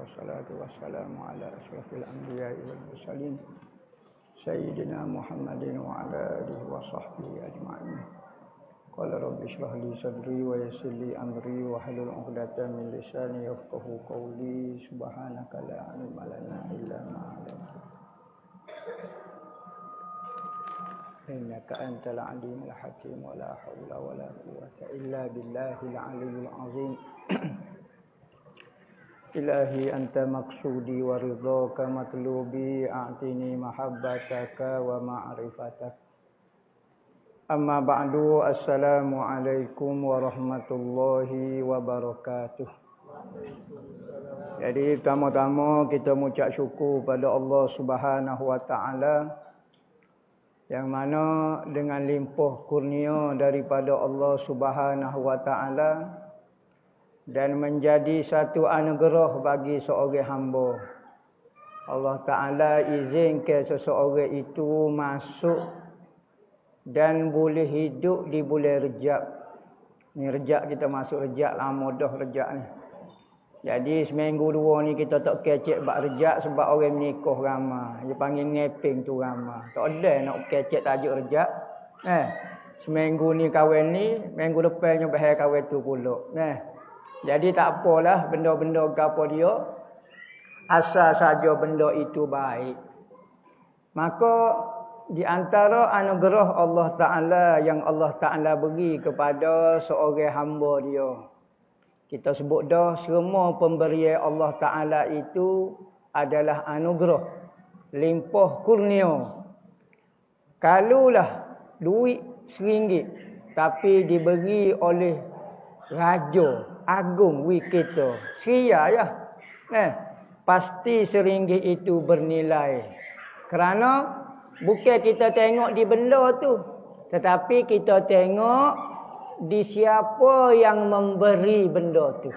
wassalatu wassalamu ala asyrafil anbiya'i wal mursalin sayyidina Muhammadin wa ala alihi wa sahbihi ajma'in. Qala rabbi shrah li sadri wa yassir li amri wa hlul 'uqdatam min lisani yafqahu qawli. Subhanaka la ilma lana illa ma 'allamtana innaka antal alimul hakim. Wa la haula wa la quwwata illa billahil aliyyil azim. Ilahi anta maqsudi wa ridhaka matlubi, a'tini mahabbataka wa ma'rifatak. Amma ba'du, assalamu alaikum warahmatullahi wabarakatuh. Jadi pertama-tama kita mengucap syukur pada Allah Subhanahu wa taala, yang mana dengan limpah kurnia daripada Allah Subhanahu wa taala dan menjadi satu anugerah bagi seorang hamba, Allah Ta'ala izinkan seseorang itu masuk dan boleh hidup di bulan Rejab. Ni Rejab, kita masuk Rejab, lama dah Rejab ni. Jadi seminggu dua ni kita tak kecek bab Rejab sebab orang menikah ramai. Dia panggil ngeping tu ramai. Tak ada nak kecek tajuk Rejab. Seminggu ni kahwin ni, minggu depannya bahaya kahwin tu pula. Jadi tak apalah benda-benda gapo dia, asal saja benda itu baik. Maka di antara anugerah Allah Ta'ala yang Allah Ta'ala beri kepada seorang hamba dia, kita sebut dah semua pemberian Allah Ta'ala itu adalah anugerah, limpah kurnia. Kalulah duit RM1 tapi diberi oleh Raja Agung kita, Syria ya. Pasti RM1 itu bernilai. Kerana bukan kita tengok di benda tu, tetapi kita tengok di siapa yang memberi benda tu.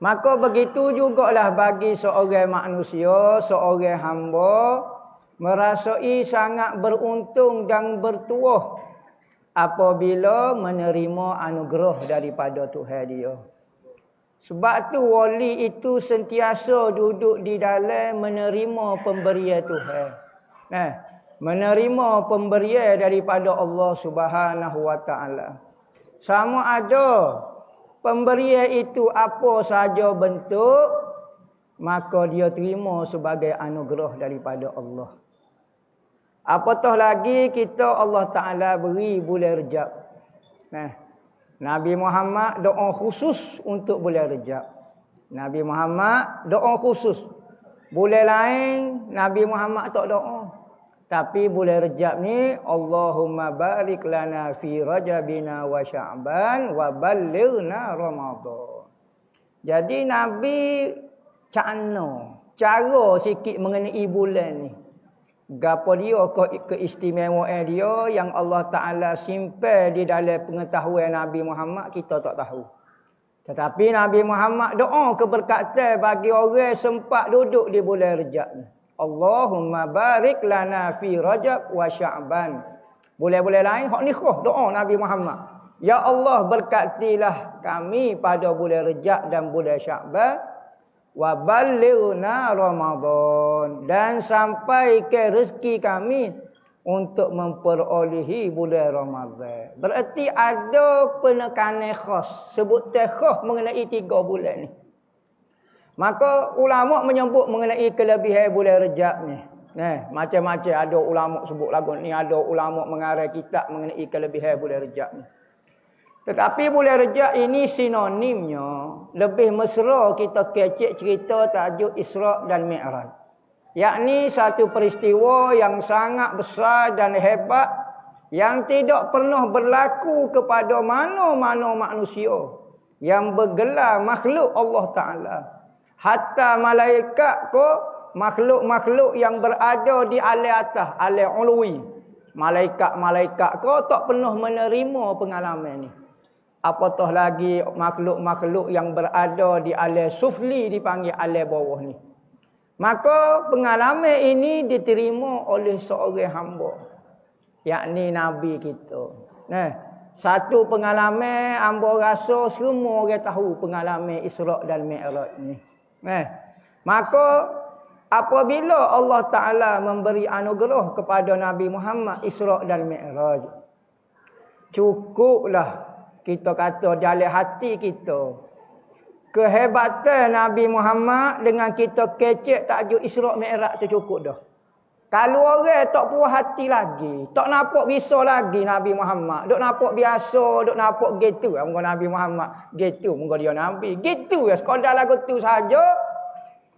Maka begitu jugalah bagi seorang manusia, seorang hamba merasai sangat beruntung dan bertuah apabila menerima anugerah daripada Tuhan dia. Sebab tu wali itu sentiasa duduk di dalam menerima pemberian Tuhan. Menerima pemberian daripada Allah Subhanahu wa taala. Sama ada pemberian itu apa saja bentuk, maka dia terima sebagai anugerah daripada Allah. Apatah lagi kita Allah Ta'ala beri bulan Rejab. Nabi Muhammad doa khusus untuk bulan Rejab. Nabi Muhammad doa khusus. Bulan lain Nabi Muhammad tak doa. Tapi bulan Rejab ni, Allahumma barik lana fi Rajabina wa Sya'ban wa ballighna Ramadan. Jadi Nabi cara sikit mengenai bulan ni. Gapo dia keistimewaan dia yang Allah Ta'ala simpan di dalam pengetahuan Nabi Muhammad, kita tak tahu. Tetapi Nabi Muhammad doa keberkatan bagi orang sempat duduk di bulan Rejab ni. Allahumma barik lana fi Rajab wa Sya'ban. Bulan-bulan lain hak nikah doa Nabi Muhammad. Ya Allah, berkatilah kami pada bulan Rejab dan bulan Sya'ban. Wa ballighna Ramadan, dan sampai ke rezeki kami untuk memperolehi bulan Ramadan. Berarti ada penekanan khas, sebutan khas mengenai 3 bulan ni. Maka ulama menyebut mengenai kelebihan bulan Rejab ni. Macam-macam ada ulama sebut lagu ni, ada ulama mengarang kitab mengenai kelebihan bulan Rejab ni. Tetapi bulan Rejab ini sinonimnya lebih mesra kita kecek cerita tajuk Isra' dan Mi'raj. Yakni satu peristiwa yang sangat besar dan hebat yang tidak pernah berlaku kepada mana-mana manusia yang bergelar makhluk Allah Ta'ala. Hatta malaikat ko, makhluk-makhluk yang berada di alam atas, alam ulwi. Malaikat-malaikat ko tak pernah menerima pengalaman ni. Apatah lagi makhluk-makhluk yang berada di alam sufli, dipanggil alam bawah ni. Maka pengalaman ini diterima oleh seorang hamba, yakni Nabi kita. Satu pengalaman hamba rasa semua orang tahu pengalaman Isra' dan Mi'raj ni. Maka apabila Allah Ta'ala memberi anugerah kepada Nabi Muhammad Isra' dan Mi'raj, cukuplah kita kata dalam hati kita kehebatan Nabi Muhammad dengan kita kecek tajuk Isra' Mi'raj tu cukup dah. Kalau orang tak puas hati lagi, tak nampak bisa lagi Nabi Muhammad, duk nampak biasa, duk nampak gitu, muka Nabi Muhammad gitu, muka dia Nabi. Gitu ya, sekadar lagu tu saja.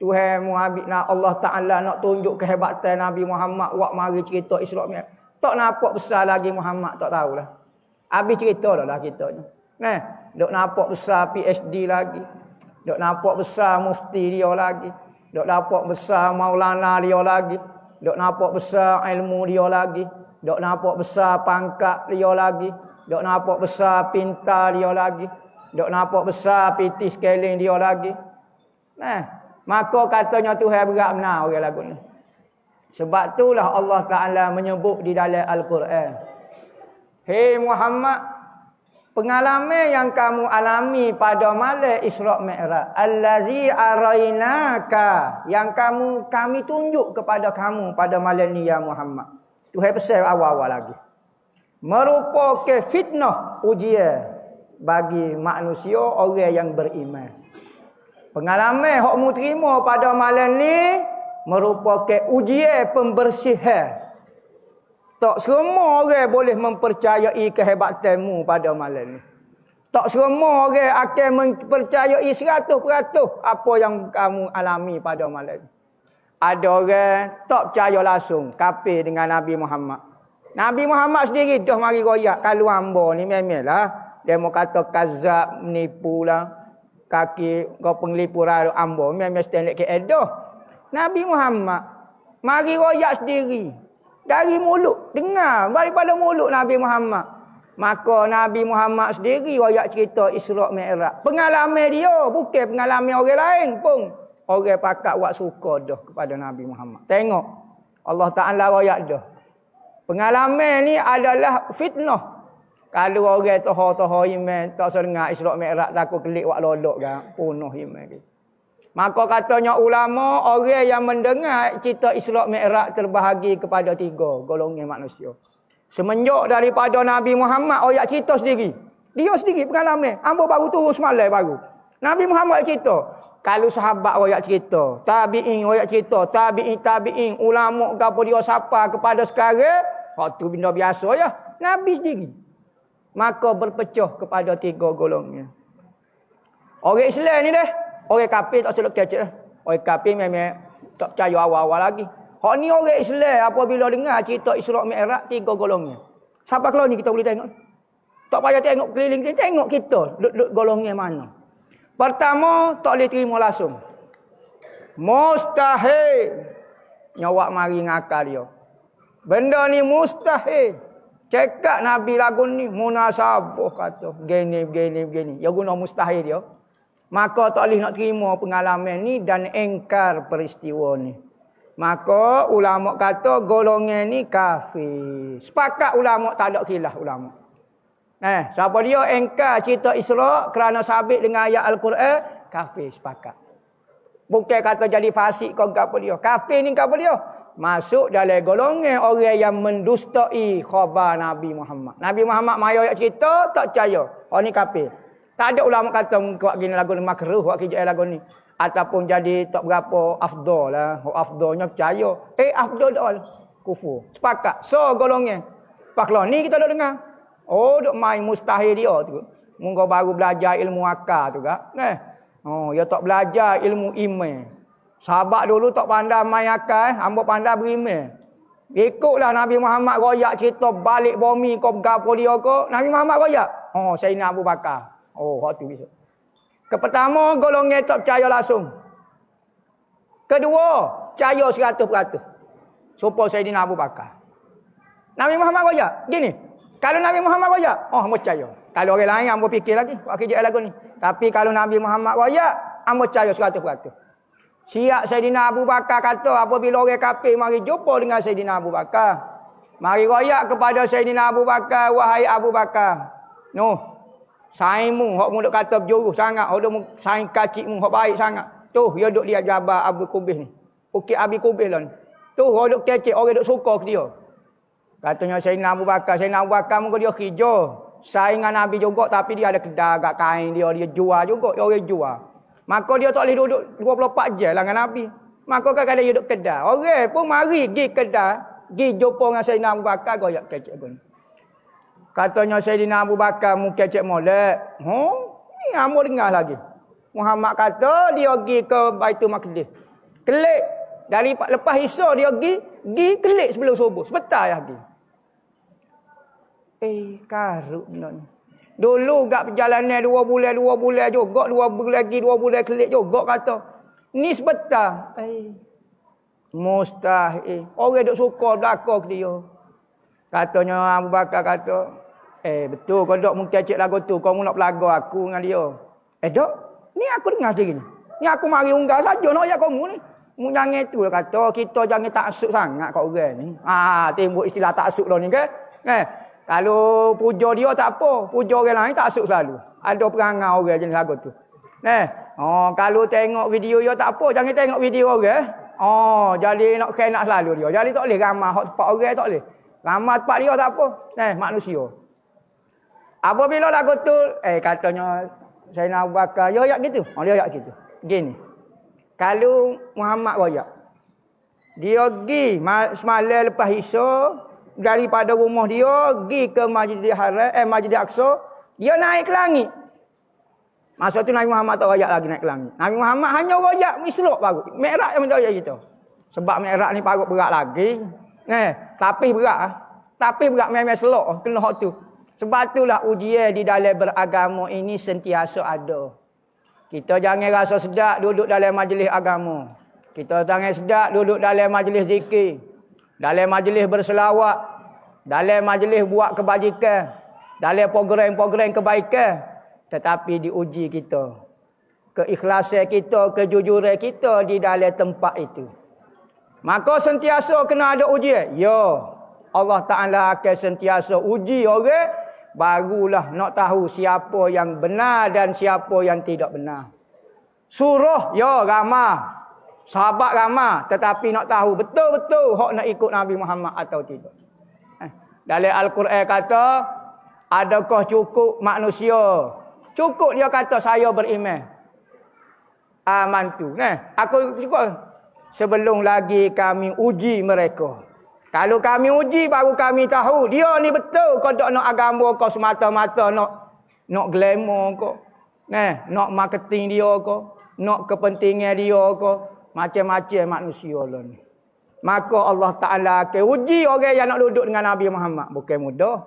Tuhan Allah Ta'ala nak tunjuk kehebatan Nabi Muhammad, wak mari cerita Isra' Mi'raj. Tak nampak besar lagi Muhammad, tak tahulah. Habis cerita dah lah kita ni. Duk nampak besar PhD lagi. Duk nampak besar mufti dia lagi. Duk nampak besar maulana dia lagi. Duk nampak besar ilmu dia lagi. Duk nampak besar pangkat dia lagi. Duk nampak besar pintar dia lagi. Duk nampak besar piti sekeliling dia lagi. Maka katanya Tuhan berat benar orang lagu ni. Sebab itulah Allah Ta'ala menyebut di dalam Al-Quran. Hei Muhammad, pengalaman yang kamu alami pada malam Isra' Mi'raj, allazi arainaka, yang kami tunjuk kepada kamu pada malam ni ya Muhammad. Tuhan pesan awal-awal lagi. Merupakan fitnah ujian bagi manusia orang yang beriman. Pengalaman hak mu terima pada malam ni merupakan ujian pembersihan. Tak semua orang boleh mempercayai kehebatanmu pada malam ni. Tak semua orang akan mempercayai 100% apa yang kamu alami pada malam ni. Ada orang tak percaya langsung, kafir dengan Nabi Muhammad. Nabi Muhammad sendiri dah mari royak kalau hamba ni memanglah dia mau kata kazab, menipu lah, kaki kau penglipu rara hamba memang stand ke edah. Nabi Muhammad mari royak sendiri. Dari mulut, dengar daripada mulut Nabi Muhammad. Maka Nabi Muhammad sendiri royak cerita Isra' Mi'raj. Pengalaman dia, bukan pengalaman orang lain pun. Orang pakat buat suka dah kepada Nabi Muhammad. Tengok, Allah Ta'ala royak dah. Pengalaman ni adalah fitnah. Kalau orang tohor-tohor iman, tak sedengar Isra' Mi'raj, takut kelik buat lolok kan, punuh iman kita. Maka katanya ulama, orang yang mendengar cerita Isra' Mi'raj terbahagi kepada 3 golongan manusia. Semenjak daripada Nabi Muhammad royak cerita sendiri. Dia sendiri pengalaman. Hamba baru turun semalam baru. Nabi Muhammad cerita. Kalau sahabat royak cerita, tabi'in royak cerita, tabi'in, ulama gapo dia sapa kepada sekarang, hak tu benda biasa ya. Nabi sendiri. Maka berpecah kepada 3 golongan. Orang Islam ni dah. Orang kafir tak selok kecek lah. Orang kafir memang tak percaya awal-awal lagi. Hak ni orang Islam apabila dengar cerita Isra' Mi'raj 3 golongan. Siapa kalau ni kita boleh tengok. Tak payah tengok keliling, tengok kita duduk golongan mana. Pertama, tak boleh terima langsung. Mustahil. Nyawak mari ngakal dia. Benda ni mustahil. Cekak Nabi lagu ni munasabah kata. Gini. Ya guna mustahil dia. Maka tak boleh nak terima pengalaman ni dan engkar peristiwa ni. Maka ulama kata golongan ni kafir. Sepakat ulama, tak ada khilaf ulama. Siapa dia engkar cerita Isra' kerana sabit dengan ayat Al-Quran, kafir sepakat. Bukan kata jadi fasik kau apa dia. Kafir ni apa dia? Masuk dalam golongan orang yang mendustai khabar Nabi Muhammad. Nabi Muhammad mai ayat cerita tak percaya. Orang ni kafir. Tak ada ulama kata buat gini lagu ni makruh, buat kerja lagu ni. Ataupun jadi tak berapa afdal lah. Afdalnya percaya. Afdal dah kufur. Sepakat. So golongnya. Paklah ni kita dah dengar. Oh, duk main mustahil dia tu. Mungkin baru belajar ilmu akal tu kan. Dia tak belajar ilmu iman. Sahabat dulu tak pandai main akal, hamba pandai beriman. Ikutlah Nabi Muhammad royak cerita balik bumi kau gapo dia kau. Nabi Muhammad royak. Sayyidina Abu Bakar. Hak tu bisa. Pertama, golongan tak percaya langsung. Kedua, percaya 100%. Supaya Sayyidina Abu Bakar. Nabi Muhammad royak. Gini, kalau Nabi Muhammad royak, hamba percaya. Kalau orang lain, hamba fikir lagi. Buat kerja lagu ni. Tapi kalau Nabi Muhammad royak, hamba percaya 100%. Siap Sayyidina Abu Bakar kata, apabila orang kafir mari jumpa dengan Sayyidina Abu Bakar. Mari royak kepada Sayyidina Abu Bakar, wahai Abu Bakar. Saingmu, hak mu duk kata berjuru sangat, hak mu saing kacikmu hak baik sangat. Tu, dia duduk di Jabal Abu Kubis ni. Bukit Abi Kubis lah ni. Tu, orang duduk kecek, orang duduk suka ke dia. Katanya Sayyidina Abu Bakar muka dia hijau. Saingan Nabi juga, tapi dia ada kedai agak kain dia jual juga, orang jual. Maka dia tak boleh duduk 24 jam lah dengan Nabi. Maka kadang-kadang dia duduk kedai. Orang pun mari pergi kedai, pergi jumpa dengan Sayyidina Abu Bakar, goyak kecek pun. Katanya Sayyidina Abu Bakar muka kecek molek. Ni hamba dengar lagi. Muhammad kata dia pergi ke Baitul Maqdis. Kelik. Dari lepas Isya dia pergi kelik sebelum subuh. Sebentar ya pergi. Karut benda ni. Dulu gak perjalanan 2 bulan juga. 2 bulan kelik juga kata. Ni sebentar. Mustahil. Orang duk suka belakang ke dia. Katanya Abu Bakar kata, betul kau dok mungkin cek lagu tu. Kau nak pelaga aku dengan dia. Dok, ni aku dengar sendiri ni. Ni aku mari unggah saja nak ayat kamu ni. Mu jangan tu kata, kita jangan taksub sangat kat orang ni. Timbul istilah taksub dah ni ke? Kalau puja dia tak apa, puja orang lain taksub selalu. Ada perangai orang jenis lagu tu. Kalau tengok video dia tak apa, jangan tengok video orang. Jadi nak kena selalu dia. Jadi tak boleh ramah hak tempat orang tak boleh. Ramah tempat dia tak apa. Manusia. Apabila lagu tu, katanya Sayyidina Abu Bakar, dia ayat gitu. Dia ayat gitu. Gini. Kalau Muhammad royak, dia pergi semalam lepas Isya, daripada rumah dia pergi ke Masjidil Haram, Masjidil Aqsa, dia naik ke langit. Masa tu Nabi Muhammad tak royak lagi naik ke langit. Nabi Muhammad hanya royak Isra baru. Mi'raj yang minta royak gitu. Sebab Mi'raj ni parut berat lagi. Tapi berat. Tapi berat memang selok kena hak tu. Sebab itulah ujian di dalam beragama ini sentiasa ada. Kita jangan rasa sedap duduk dalam majlis agama. Kita jangan sedap duduk dalam majlis zikir. Dalam majlis berselawat. Dalam majlis buat kebajikan. Dalam program-program kebaikan. Tetapi diuji kita. Keikhlasan kita, kejujuran kita di dalam tempat itu. Maka sentiasa kena ada ujian. Ya. Allah Ta'ala akan sentiasa uji orang. Barulah nak tahu siapa yang benar dan siapa yang tidak benar. Suruh, ya ramah. Sahabat ramah. Tetapi nak tahu betul-betul hak nak ikut Nabi Muhammad atau tidak. Dalam Al-Quran kata, adakah cukup manusia? Cukup dia kata saya beriman. Amantu. Aku cukup. Sebelum lagi kami uji mereka. Kalau kami uji baru kami tahu dia ni betul kau tak nak agama kau semata-mata nak glamour kau. Nak marketing dia kau, nak kepentingan dia kau, macam-macam manusia lah ni. Maka Allah Taala akan uji orang yang nak duduk dengan Nabi Muhammad, bukan mudah.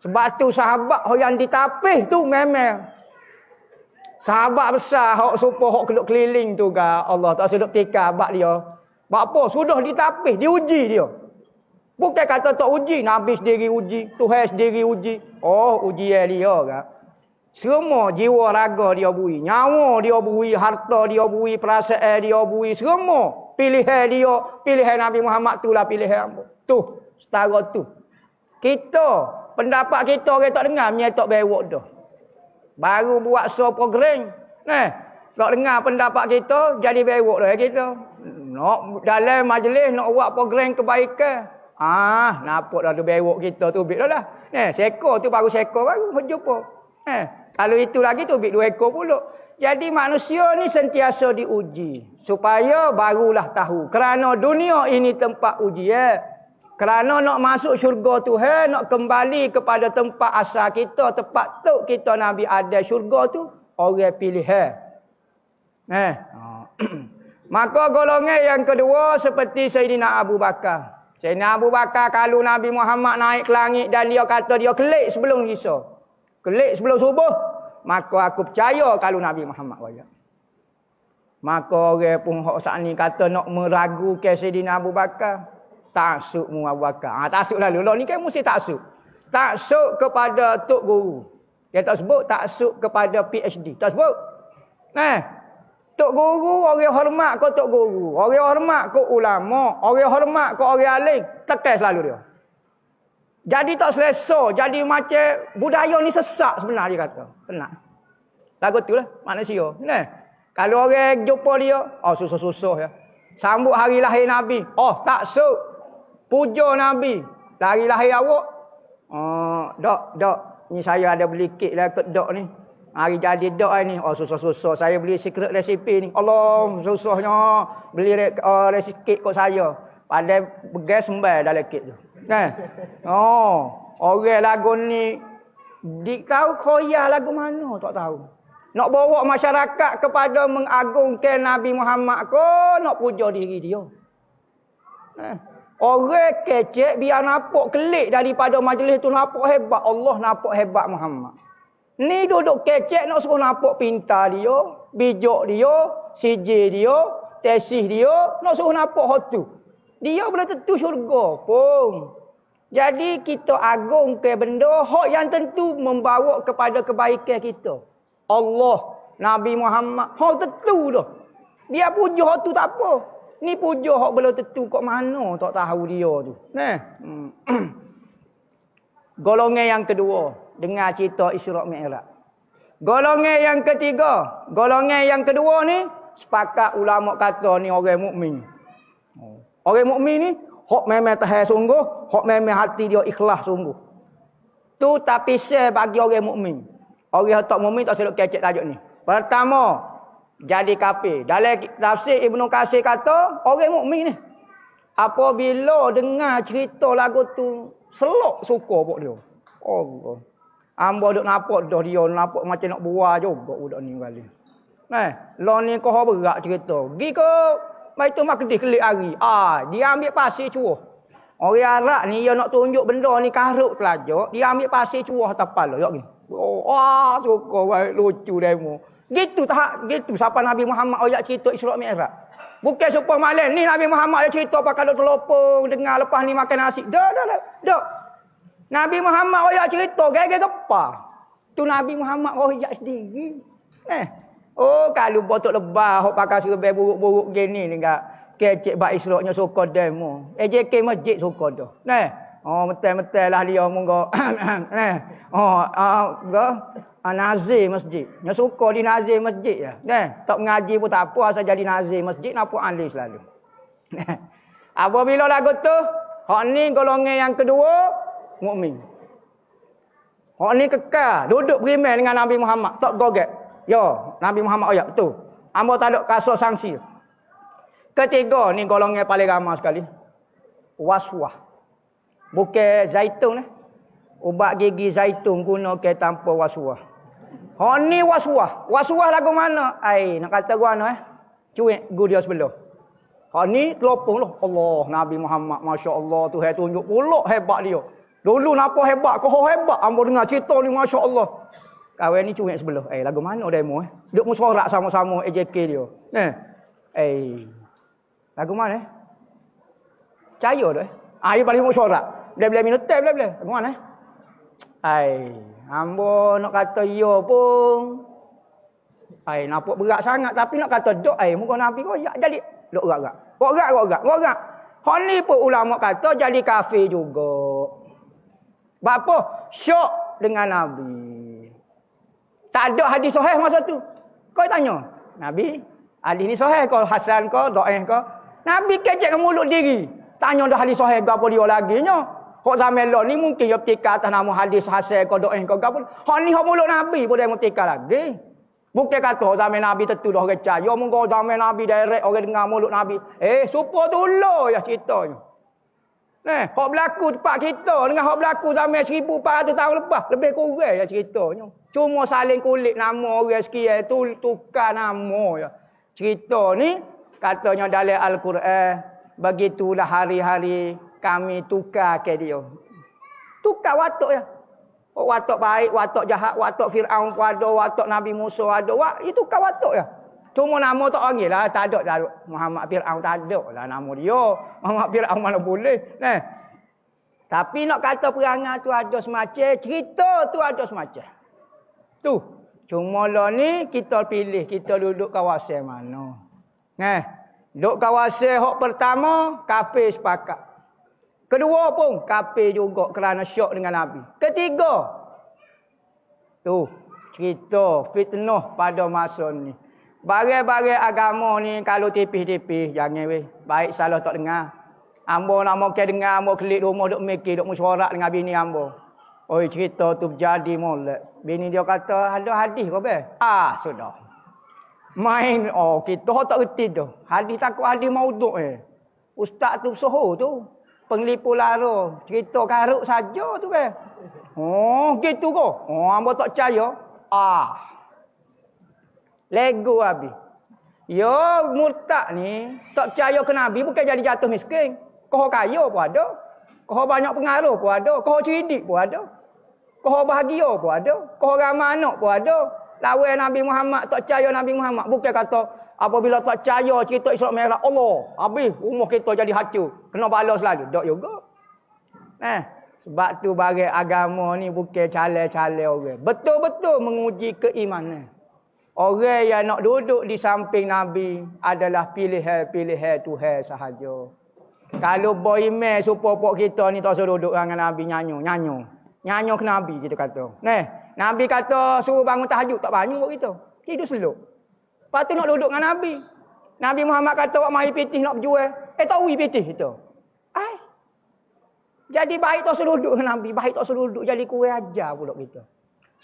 Sebab tu sahabat yang ditapih tu memang sahabat besar hak supaya hak keduk keliling tu ga Allah tak sedap tika bab dia. Bab apa? Sudah ditapih, diuji dia. Bukan kata tak uji, Nabi sendiri uji, Tuhan sendiri uji. Ujian dia kan. Semua jiwa raga dia bui, nyawa dia bui, harta dia bui, perasaan dia bui, semua pilihan dia, pilihan Nabi Muhammad tu lah pilihan apa. Tu, setara tu. Kita, pendapat kita orang tak dengar, menyetok bewok dah. Baru buat program. Tak dengar pendapat kita, jadi bewok dah kita. Nak dalam majlis nak buat program kebaikan. Nampak dah ada bewok kita tu bit dah lah. Seekor tu baru seekor baru jumpa. Kalau itu lagi tu bit 2 ekor pula. Jadi manusia ni sentiasa diuji supaya barulah tahu. Kerana dunia ini tempat ujian. Kerana nak masuk syurga Tuhan, nak kembali kepada tempat asal kita, tempat tu kita Nabi ada syurga tu, orang pilihan. Maka golongan yang kedua seperti Sayyidina Abu Bakar. Sayyidina Abu Bakar kalau Nabi Muhammad naik ke langit dan dia kata dia kelik sebelum Isya. Kelik sebelum subuh. Maka aku percaya kalau Nabi Muhammad wajah. Maka orang pun saat ni kata nak meragukan Sayyidina Abu Bakar. Taksub mu Abu Bakar. Taksub lalu. Lah ni kan mesti taksub. Taksub kepada Tok Guru. Dia tak sebut taksub kepada PhD. Tak sebut. Tok Guru, orang hormat kau Tok Guru. Orang hormat kau ulama. Orang hormat kau orang alim. Tekan selalu dia. Jadi tak selesa. Jadi macam budaya ni sesak sebenarnya dia kata. Tenang. Lagu tu lah manusia. Kalau orang jumpa dia, susah-susah ya. Sambut hari lahir Nabi. Tak suk. Puja Nabi. Hari lahir awak. Dok. Ni saya ada beli kek lah kat dok ni. Hari jadi dok ni. Susah-susah. Saya beli secret recipe ni. Allah, susahnya. Beli recipe kat saya. Padahal begas sembah dalam kek tu. Kan? Orang lagu ni. Tahu koyah lagu mana? Tak tahu. Nak bawa masyarakat kepada mengagungkan Nabi Muhammad ke nak puja diri dia. Orang kecek biar nampak kelik daripada majlis tu nampak hebat. Allah nampak hebat Muhammad. Ni duduk kecek nak suruh nampak pintar dia, bijak dia, sijil dia, tesis dia, nak suruh nampak hot tu. Dia belum tentu syurga pun. Jadi kita agungkan benda hak yang tentu membawa kepada kebaikan kita. Allah, Nabi Muhammad, hak tentu dah. Dia puja hak tu tak apa. Ni puja hak belum tentu kat mana tak tahu dia tu. Golongan yang kedua, dengar cerita Isra' Mi'raj. Golongan yang ketiga, golongan yang kedua ni sepakat ulama kata ni orang mukmin. Orang mukmin ni hak memang tahan sungguh, hak memang hati dia ikhlas sungguh. Tu tapi bagi orang mukmin. Orang tak mukmin tak selok kecek tajuk ni. Pertama, jadi kafir. Dalam tafsir Ibnu Katsir kata, orang mukmin ni apabila dengar cerita lagu tu, selok suka pok dia. Allah. Hamba duk nampak dah dia nampak macam nak buah juga budak ni kali. Lo ni kau berat cerita. Gi ke Baitul Maqdis kelik hari. Dia ambil pasir cuah. Orang Arab ni dia nak tunjuk benda ni karuk telajak, dia ambil pasir cuah atas kepala yak gini. Suka baik lucu demo. Gitu siapa Nabi Muhammad ayat cerita Isra' Mi'raj. Bukan supaya malam ni Nabi Muhammad dia cerita pakai telopong dengar lepas ni makan nasi. Dak. Nabi Muhammad ayat cerita gaya gepa. Tu Nabi Muhammad ayat sendiri. Kalau botok lebah hok pakai serbai buruk-buruk gini ni enggak kecek bak Isra' nya suka demo. AJK masjid suka dah. Metel lah dia monggo. Nazir masjid. Nya suka di nazir masjid ya. Tak mengaji pun tak apa asal jadi nazir masjid nampak ahli selalu. Apabila lagu tu, hak ni golongan yang kedua mukmin. Hak ni kekal duduk beriman dengan Nabi Muhammad, tak goget. Nabi Muhammad ayat tu. Hamba tak ada kasar sanksi. Ketiga ni golongan paling ramai sekali. Waswah. Bukan zaitun ubat gigi zaitun guna ke tanpa waswah. Ni waswah. Waswah lagu mana? Nak kata gua cuik gu dia sebelah. Ni telopong lah. Allah, Nabi Muhammad, Masya Allah, Tuhan tunjuk pulak hebat dia. Dulu nampak hebat, kau hebat. Ambo dengar cerita ni, Masya Allah. Kawan ni cuik sebelah. Lagu mana demo Duk musyarak sama-sama AJK dia. Lagu mana Caya tu dia paling musyarak. Bila-bila minum teh, bila-bila. Lagu mana ambo nak kata ya pun. Nampak berat sangat. Tapi nak kata dok, muka Nabi kau ya jadi. Dok gerak. Gerak. Hak ni pun ulama kata jadi kafir juga. Bapa syok dengan Nabi. Tak ada hadis sahih masa tu. Kau tanya, Nabi, hadis ni sahih ke hasan ke dhaif ke? Nabi kecek ke mulut diri. Tanya dah hadis sahih ke apa dia lagi nya. Hak zaman lah ni mungkin dia petikar atas nama hadis hasan ke dhaif ke apa. Hak ni hak mulut Nabi pun dia petikar lagi. Bukan kata zaman Nabi tentu dah orang percaya. Mungkin zaman Nabi direct orang dengar mulut Nabi. Supaya dulu ya ceritanya. Hak berlaku tempat kita dengan hak berlaku zaman 1400 tahun lepas. Lebih kurang ya ceritanya. Cuma saling kulit nama orang sekian tu tukar nama ya. Cerita ni katanya dalam Al-Quran, begitulah hari-hari kami tukar ke dia. Tukar watak ya. Watak baik, watak jahat, watak Fir'aun pun ada, watak Nabi Musa ada. Itu tukar watak ya. Cuma nama tak orang lah, tak ada Muhammad Fir'aun tak ada lah nama dia. Muhammad Fir'aun mana boleh. Tapi nak kata perangai tu ada semacam, cerita tu ada semacam. Tu. Cuma lah ni kita pilih kita duduk kawasan mana. Duduk kawasan hak pertama kafir sepakat. Kedua pun kafir juga kerana syok dengan Nabi. Ketiga. Tu cerita fitnah pada masa ni. Barang-barang agama ni kalau tipis-tipis jangan weh. Baik salah tak dengar. Ambo nak mau dengar, ambo kelik rumah duk mikir, duk mesyuarat dengan bini ambo. Oi cerita tu berjadi molek. Bini dia kata ada hadis kau be. Sudah. Main kita tak reti tu. Hadis takut hadis mauduk Ustaz tu soho tu. Penglipu lara, cerita karuk saja tu be. Gitu ko. Ambo tak percaya. Lego habis. Yo murtad ni tak percaya ke Nabi bukan jadi jatuh miskin. Kau kaya pun ada. Kau banyak pengaruh pun ada. Kau cerdik pun ada. Kau bahagia pun ada. Kau ramai anak pun ada. Lawan Nabi Muhammad tak percaya Nabi Muhammad. Bukan kata apabila tak percaya cerita Isra Mi'raj Allah. Habis rumah kita jadi hancur. Kena bala selalu. Tak juga. Sebab tu barang agama ni bukan calai-calai orang. Betul-betul menguji keimanan. Orang yang nak duduk di samping Nabi adalah pilihan-pilihan Tuhan sahaja. Kalau boy email supaya kita ni tak suruh duduk dengan Nabi nyanyo ke Nabi kita kata. Nabi kata suruh bangun tahajud tak bangun buat kita. Tidur seluk. Lepas tu nak duduk dengan Nabi. Nabi Muhammad kata wak mari pitih nak berjual. Tak ui pitih kita. Jadi baik tak suruh duduk dengan Nabi, baik tak suruh duduk jadi kurang ajar pula kita.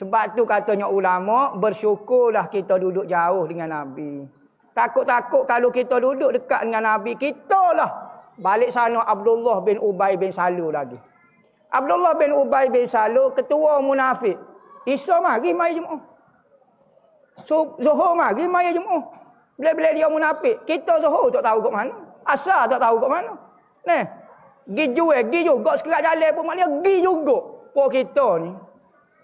Sebab tu katanya ulama, bersyukurlah kita duduk jauh dengan Nabi. Takut-takut kalau kita duduk dekat dengan Nabi, kita lah balik sana Abdullah bin Ubay bin Salul lagi. Abdullah bin Ubay bin Salul ketua munafik. Isa mari Jumaat. Zuhur mari Jumaat. Bila-bila dia munafik, kita Zuhur tak tahu kat mana. Asar tak tahu kat mana. Gi juga sekerat jalan pun maknanya gi juga. Pok kita ni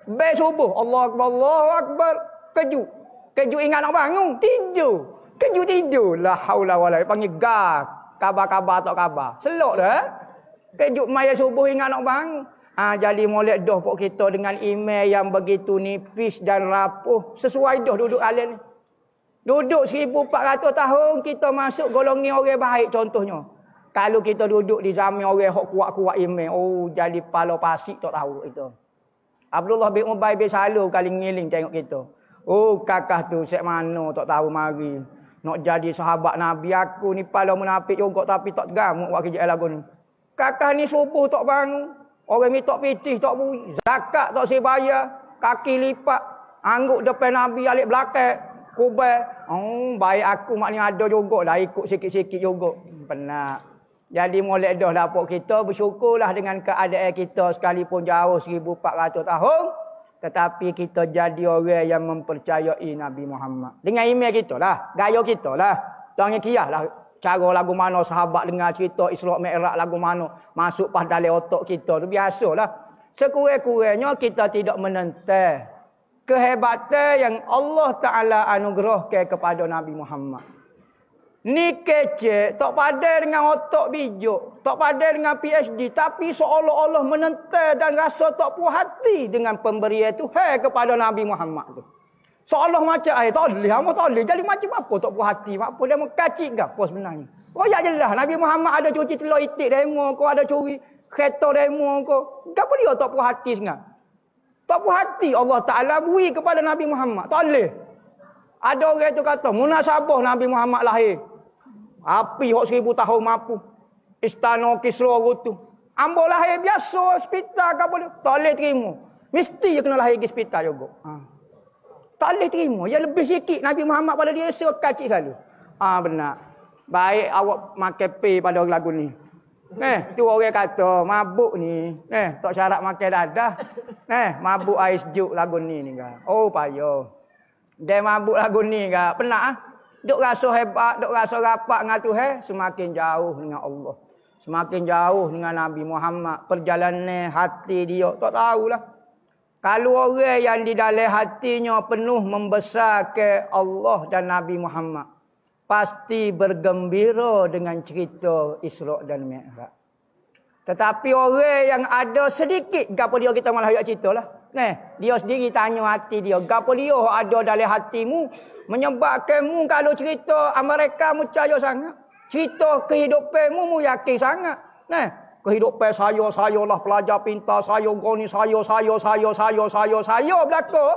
baik subuh, Allahu Akbar, kejut ingat nak bangun, kejut tidur. La haula wala, panggil gak, kabar-kabar tak kabar. Selok dah. Kejut maya subuh ingat nak bangun. Jadi molek dah pok kita dengan email yang begitu nipis dan rapuh. Sesuai dah duduk alim ni. Duduk 1400 tahun kita masuk golongan orang baik contohnya. Kalau kita duduk di zaman orang hok kuat-kuat email, jadi pala pasik tak tahu itu. Abdullah bin Ubay bin Salul kali ngiling tengok kita. Kakak tu sek mana tak tahu mari. Nak jadi sahabat Nabi aku ni pala munafik juga tapi tak gamuk buat kerja lagu ni. Kakak ni subuh tak bangun. Orang ni tak pitih tak bui. Zakat tak bayar. Kaki lipat. Angguk depan Nabi alik belakang. Kubai. Baik aku maknanya ada juga dah ikut sikit-sikit juga. Penat. Jadi molek dah dapat kita bersyukurlah dengan keadaan kita sekalipun jauh 1400 tahun. Tetapi kita jadi orang yang mempercayai Nabi Muhammad. Dengan email kita lah. Gaya kita lah. Tuan kiyah lah. Cara lagu mana sahabat dengar cerita Isra Mi'raj lagu mana. Masuk pas dalam otak kita tu biasalah. Sekurang-kurangnya kita tidak menentang kehebatan yang Allah Ta'ala anugerahkan kepada Nabi Muhammad. Ni kecek, tak padan dengan otak bijak, tak padan dengan PhD, tapi seolah-olah menentang dan rasa tak puas hati dengan pemberian Tuhan kepada Nabi Muhammad tu. Seolah macam, tak boleh, jadi macam apa tak puas hati, apa dia mengkacik ke apa sebenarnya. Ya jelas, Nabi Muhammad ada cuci telur itik demo kau, ada curi kereta demo kau. Kenapa dia tak puas hati sangat? Tak puas hati Allah Ta'ala beri kepada Nabi Muhammad, tak boleh. Ada orang tu kata, munasabah Nabi Muhammad lahir. Api hok 1000 tahun mampu. Istana Kisra tu. Ambo lahir biasa hospital ke apa dia? Tak boleh terima. Mesti je kena lahir di hospital juga. Tak boleh terima. Yang lebih sikit Nabi Muhammad pada dia kacik selalu. Benar. Baik awak makan pay pada lagu ni. Tu orang kata mabuk ni. Tak syarat makan dadah. Mabuk ais juk lagu ni kan. Payah. Dia mabuk lagu ni kan. Penat duk rasa hebat, duk rasa rapat dengan Tuhan, semakin jauh dengan Allah. Semakin jauh dengan Nabi Muhammad. Perjalanan hati dia, tak tahulah. Kalau orang yang di dalam hatinya penuh membesarkan Allah dan Nabi Muhammad, pasti bergembira dengan cerita Isra dan Mi'raj. Tetapi orang yang ada sedikit, gapo dia kita malah nak cerita lah. Dia sendiri tanya hati dia, gapo dia ada dalam hatimu, menyebabkanmu kalau cerita Amerika mu percaya sangat. Cerita kehidupanmu mu yakin sangat. Kehidupan saya lah pelajar pintar, saya goni, saya belaka.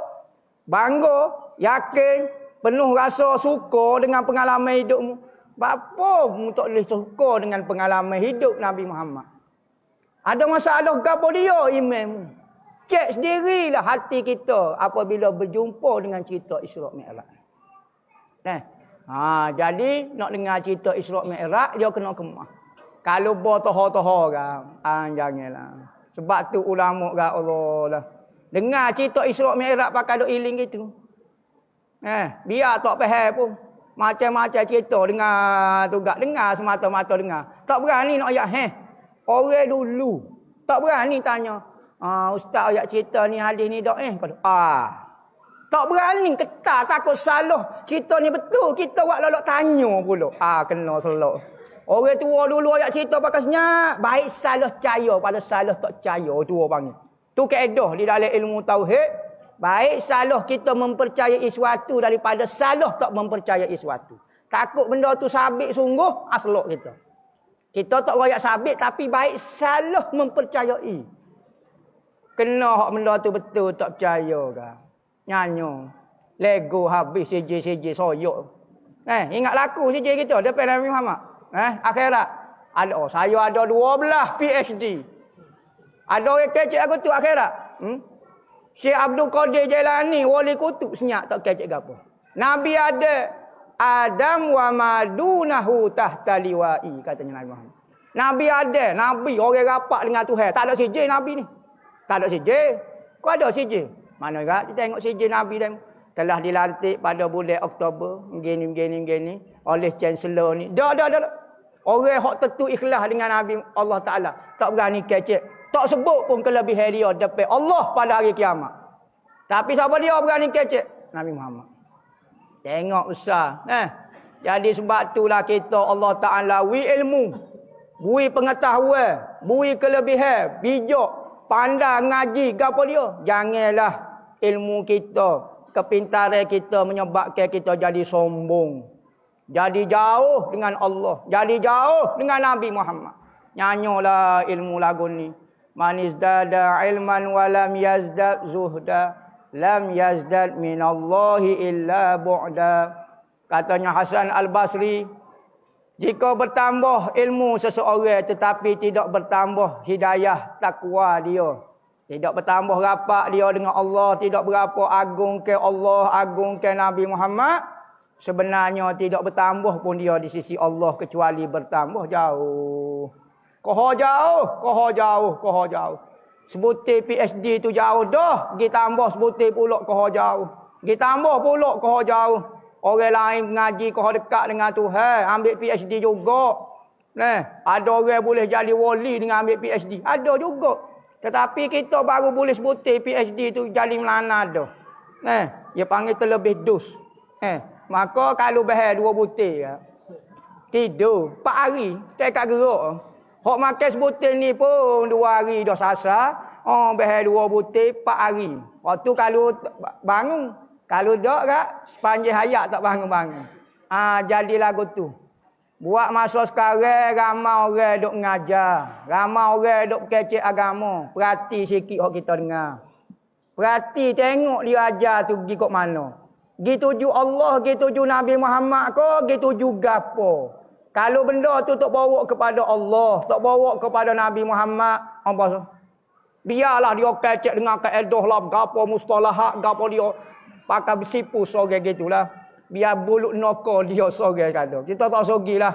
Bangga, yakin. penuh rasa suka dengan pengalaman hidupmu. Bapa mu tak boleh suka dengan pengalaman hidup Nabi Muhammad. Ada masalah gapo dia imam. Cek sendirilah hati kita apabila berjumpa dengan cerita Isra Mi'raj. Jadi nak dengar cerita Isra Mi'raj dia kena kemah. Kalau botoh-toh kan, janganlah. Sebab tu ulama kata Allah lah. Dengar cerita Isra Mi'raj pakai duk iling gitu. Biar tak faham pun. Macam-macam cerita dengar tu gak dengar semata-mata dengar. Tak berani nak ayat orang dulu. Tak berani tanya. Ustaz ayat cerita ni hadis ni dak tak berani ketar takut salah. Cerita ni betul kita buat lolok tanya pula. Kena selok. Orang tua dulu ayat cerita pakai senyap. Baik salah percaya pada salah tak percaya tua panggil. Tu kaedah di dalam ilmu tauhid. Baik salah kita mempercayai sesuatu daripada salah tak mempercayai sesuatu. Takut benda tu sabit sungguh, selok kita. Kita tak royak sabit tapi baik salah mempercayai. Kena hak benda tu betul tak percaya kan. Nyanyo. Lego habis siji-siji soyok. Ingat laku siji kita depan Nabi Muhammad. Akhirat. Saya ada 12 PhD. Ada orang kecek aku tu akhirat. Syekh Abdul Qadir Jailani wali kutub senyap tak kecek gapo. Nabi ada Adam wa madunahu tahta liwa'i katanya Nabi Muhammad. Nabi ada, nabi orang rapat dengan Tuhan. Tak ada siji nabi ni. Tak ada siji. Kau ada siji? Mana gak kita tengok siji nabi dan telah dilantik pada bulan Oktober begini oleh chancellor ni. Dah. Orang hak tentu ikhlas dengan Nabi Allah Taala. Tak berani kecek. Tak sebut pun kelebihan dia depan Allah pada hari kiamat. Tapi siapa dia berani kecek? Nabi Muhammad. Tengok besar. Jadi sebab itulah kita Allah Ta'ala beri ilmu. Beri pengetahuan. Beri kelebihan. Bijak. Pandai ngaji. Apa dia? Janganlah ilmu kita. Kepintaran kita menyebabkan kita jadi sombong. Jadi jauh dengan Allah. Jadi jauh dengan Nabi Muhammad. Nyanyolah ilmu lagu ni. Man izdada ilman wa lam yazdad zuhda lam yazdad minallahi illa bu'da. Katanya Hasan Al-Basri, jika bertambah ilmu seseorang tetapi tidak bertambah hidayah takwa dia, tidak bertambah rapat dia dengan Allah, tidak berapa agung ke Allah, agung ke Nabi Muhammad, sebenarnya tidak bertambah pun dia di sisi Allah kecuali bertambah jauh. Koho jauh. Sebutir PhD tu jauh dah. Pergi tambah sebutir pulak koho jauh. Pergi tambah pulak koho jauh. Orang lain mengaji koho dekat dengan Tuhan. Ambil PhD juga. Ada orang boleh jadi wali dengan ambil PhD. Ada juga. Tetapi kita baru boleh sebutir PhD tu jadi melana dah. Dia panggil terlebih dus. Maka kalau bahar 2 butir. Tidur. 4 hari. Tak gerak. Hok makan sebutir ni pun 2 hari dah sasar. Bahar 2 butir 4 hari. Waktu kalau bangun. Kalau tak kak, sepanjang hayat tak bangun-bangun. Jadi lagu tu. Buat masa sekarang, ramai orang duk mengajar. Ramai orang duk kecek agama. Perhati sikit hok kita dengar. Perhati tengok dia ajar tu pergi kat mana. Pergi tuju Allah, pergi tuju Nabi Muhammad ke, pergi tuju gapo. Kalau benda tu tak bawa kepada Allah, tak bawa kepada Nabi Muhammad, apa? Biarlah dia kecek dengan kaedah lah, gapo mustalahat, gapo dia pakai bersipu sorang gitulah. Biar bulut noko dia sorang kata. Kita tak sogilah.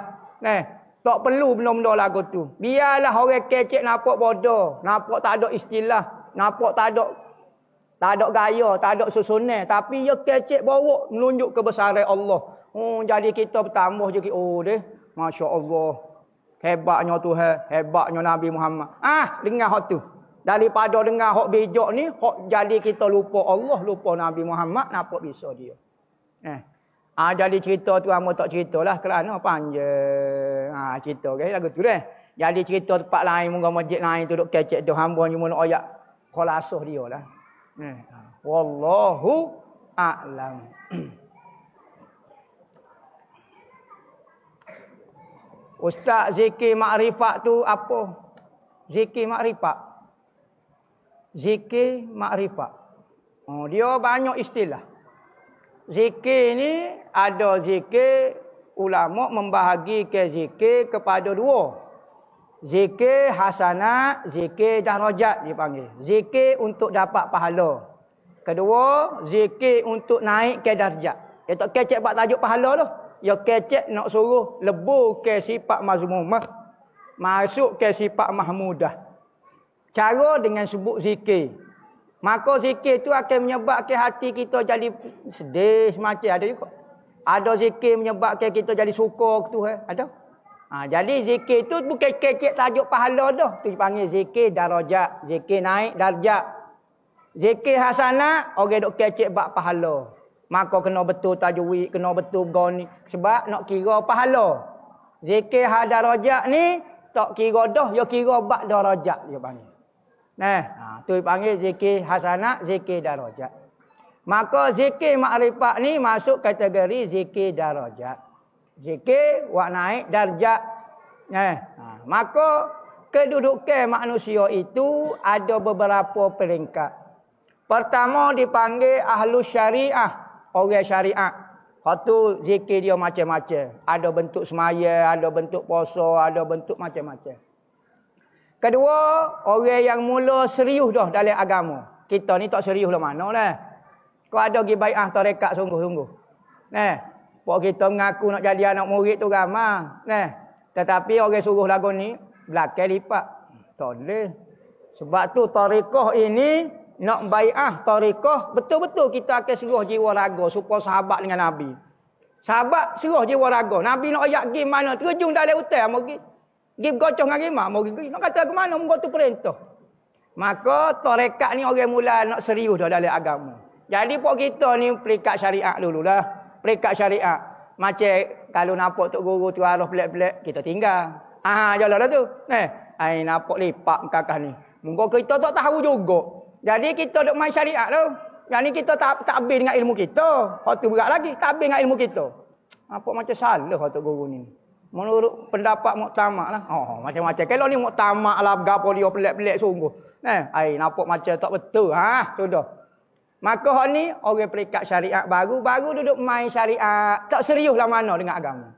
Tak perlu benda-benda lagu tu. Biarlah orang kecek nampak bodoh, nampak tak ada istilah, nampak tak ada gaya, tak ada susunan, tapi dia kecek bawa menunjuk kebesaran Allah. Jadi kita bertambah je deh. Masya Allah. Hebatnya Tuhan. Hebatnya Nabi Muhammad. Dengar hak tu. Daripada dengar hak bijak ni, hak jadi kita lupa Allah, lupa Nabi Muhammad, nampak bisa dia. Jadi cerita tu hamba tak ceritalah kerana panjang. Cerita okay, lagu tu deh. Jadi cerita tempat lain, mungkin masjid lain tu duk kecek tu hamba ni mula ayat khulasah dia lah. Wallahu a'lam. Ustaz, zikir makrifat tu apa? Zikir makrifat. Zikir makrifat. Dia banyak istilah. Zikir ni ada zikir, ulama membahagi ke zikir kepada dua. Zikir hasanat, zikir darajat dipanggil. Zikir untuk dapat pahala. Kedua, zikir untuk naik ke darjat. Dia tak kecek bak tajuk pahala tu. Ya kecek nak suruh lebur ke sifat mazmumah, masuk ke sifat mahmudah. Cara dengan sebut zikir. Maka zikir tu akan menyebabkan hati kita jadi sedih semacam ada juga. Ada zikir menyebabkan kita jadi suka ke Tuhan, ada. Jadi zikir tu bukan kecek tajuk pahala dah. Tu dipanggil zikir darajat, zikir naik darjat. Zikir hasanah, orang duk kecek bab pahala. Maka kena betul tajwid, kena betul goni. Sebab nak kira pahala. Zikir darajat ni, tak kira dah, ya kira bab darajat dia panggil. Tu dipanggil zikir hasanah, zikir darajat. Maka zikir makrifat ni masuk kategori zikir darajat. Zikir wak naik darjat. Maka kedudukan manusia itu ada beberapa peringkat. Pertama dipanggil ahlu syariah, orang syariat. Hak tu zikir dia macam-macam. Ada bentuk semaya, ada bentuk puasa, ada bentuk macam-macam. Kedua, orang yang mula serius dah dalam agama. Kita ni tak serius lah mana lah. Kau ada pergi bai'ah tarekat sungguh-sungguh. Pok kita mengaku nak jadi anak murid tu ramah. Tetapi orang suruh lagu ni, belakang lipat. Tak boleh. Sebab tu tarekah ini, nak bai'ah tarekah, betul-betul kita akan seruh jiwa raga supaya sahabat dengan Nabi. Sahabat seruh jiwa raga. Nabi nak ajak pergi mana? Terjun dalam hutan mau pergi. Pergi bergocong dengan rimah mau pergi. Nak kata ke mana? Mau tu perintah. Maka tarekat ni orang mula nak serius dah dalam agama. Jadi pok kita ni perikat syariat dululah. Perikat syariat. Macam kalau nampak tok guru tu arah pelik-pelik, kita tinggal. Jalan tu. Nampak lipat kakak ni. Mungkin kita tak tahu juga. Jadi kita duk main syariat tu. Jadi kita tak habis dengan ilmu kita. Hak tu berat lagi, tak habis dengan ilmu kita. Apa macam salah hak tu guru ni. Menurut pendapat muktamad lah. Macam-macam. Kalau ni muktamad lah gapo dia pelik-pelik sungguh. Nampak macam tak betul. Sudah. Maka hak ni orang perikat syariat baru duduk main syariat. Tak serius lah mana dengan agama.